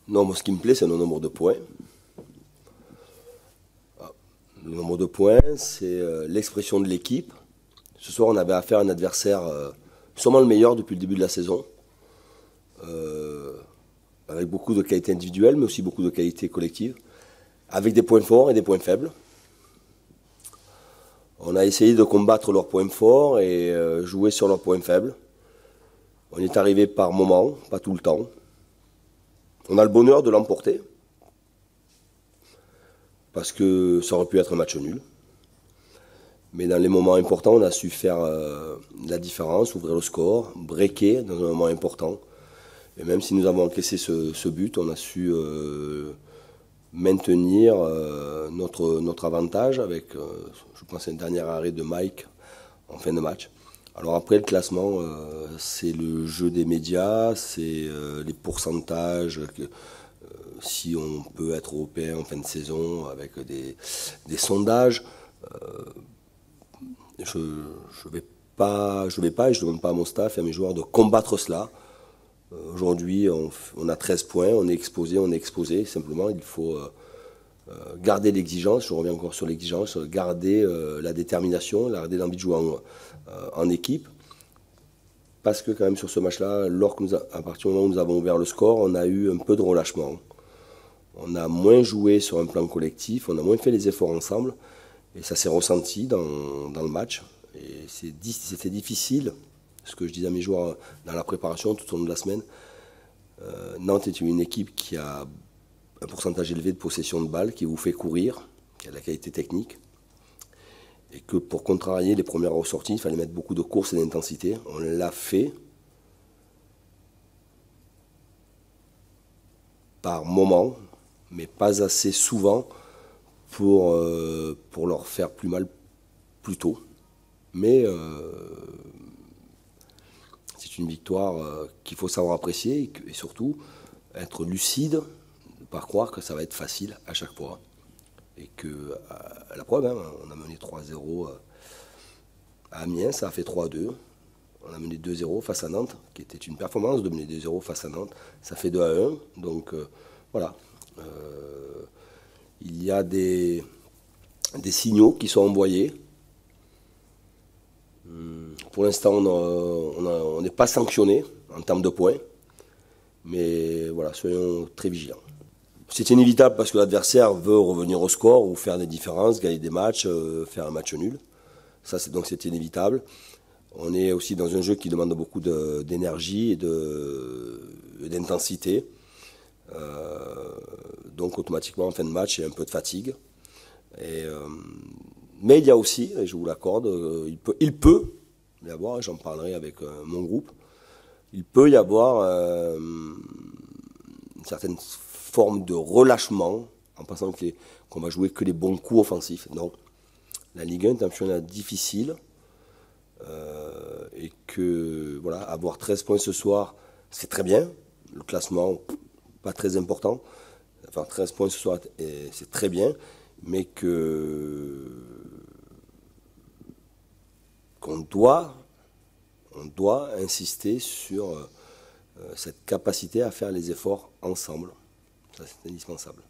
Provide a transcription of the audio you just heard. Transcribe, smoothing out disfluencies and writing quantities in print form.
Non, moi, ce qui me plaît, c'est le nombre de points. Le nombre de points, c'est l'expression de l'équipe. Ce soir, on avait affaire à un adversaire sûrement le meilleur depuis le début de la saison, avec beaucoup de qualités individuelles, mais aussi beaucoup de qualités collectives, avec des points forts et des points faibles. On a essayé de combattre leurs points forts et jouer sur leurs points faibles. On est arrivé par moments, pas tout le temps. On a le bonheur de l'emporter, parce que ça aurait pu être un match nul. Mais dans les moments importants, on a su faire la différence, ouvrir le score, breaker dans un moment important. Et même si nous avons encaissé ce but, on a su maintenir notre avantage avec, je pense, un dernier arrêt de Mike en fin de match. Alors après, le classement, c'est le jeu des médias, c'est les pourcentages, si on peut être européen en fin de saison avec des sondages. Je ne vais pas et je ne demande pas à mon staff et à mes joueurs de combattre cela. Aujourd'hui, on a 13 points, on est exposé. Simplement, il faut garder l'exigence, je reviens encore sur l'exigence, garder la détermination, garder l'envie de jouer en équipe. Parce que quand même sur ce match-là, à partir du moment où nous avons ouvert le score, on a eu un peu de relâchement. On a moins joué sur un plan collectif, on a moins fait les efforts ensemble. Et ça s'est ressenti dans le match. Et c'était difficile, ce que je disais à mes joueurs dans la préparation tout au long de la semaine. Nantes est une équipe qui a un pourcentage élevé de possession de balle, qui vous fait courir, qui a de la qualité technique. Et que pour contrarier les premières ressorties, il fallait mettre beaucoup de course et d'intensité. On l'a fait par moment, mais pas assez souvent pour leur faire plus mal plus tôt. Mais c'est une victoire qu'il faut savoir apprécier et surtout être lucide, ne pas croire que ça va être facile à chaque fois. Et que, la preuve, hein, on a mené 3-0 à Amiens, ça a fait 3-2. On a mené 2-0 face à Nantes, qui était une performance de mener 2-0 face à Nantes. Ça fait 2-1. Donc voilà. Il y a des signaux qui sont envoyés. Pour l'instant, on n'est pas sanctionné en termes de points. Mais voilà, soyons très vigilants. C'est inévitable parce que l'adversaire veut revenir au score ou faire des différences, gagner des matchs, faire un match nul. Donc c'est inévitable. On est aussi dans un jeu qui demande beaucoup d'énergie et d'intensité. Donc automatiquement en fin de match, il y a un peu de fatigue. Mais il y a aussi, et je vous l'accorde, il peut y avoir, j'en parlerai avec mon groupe, il peut y avoir une certaine forme de relâchement en pensant qu'on va jouer que les bons coups offensifs. Non. La Ligue 1 est un championnat difficile et que voilà, avoir 13 points ce soir, c'est très bien. Le classement, pas très important. Enfin, 13 points ce soir, c'est très bien, mais qu'on doit insister sur cette capacité à faire les efforts ensemble. Ça, c'est indispensable.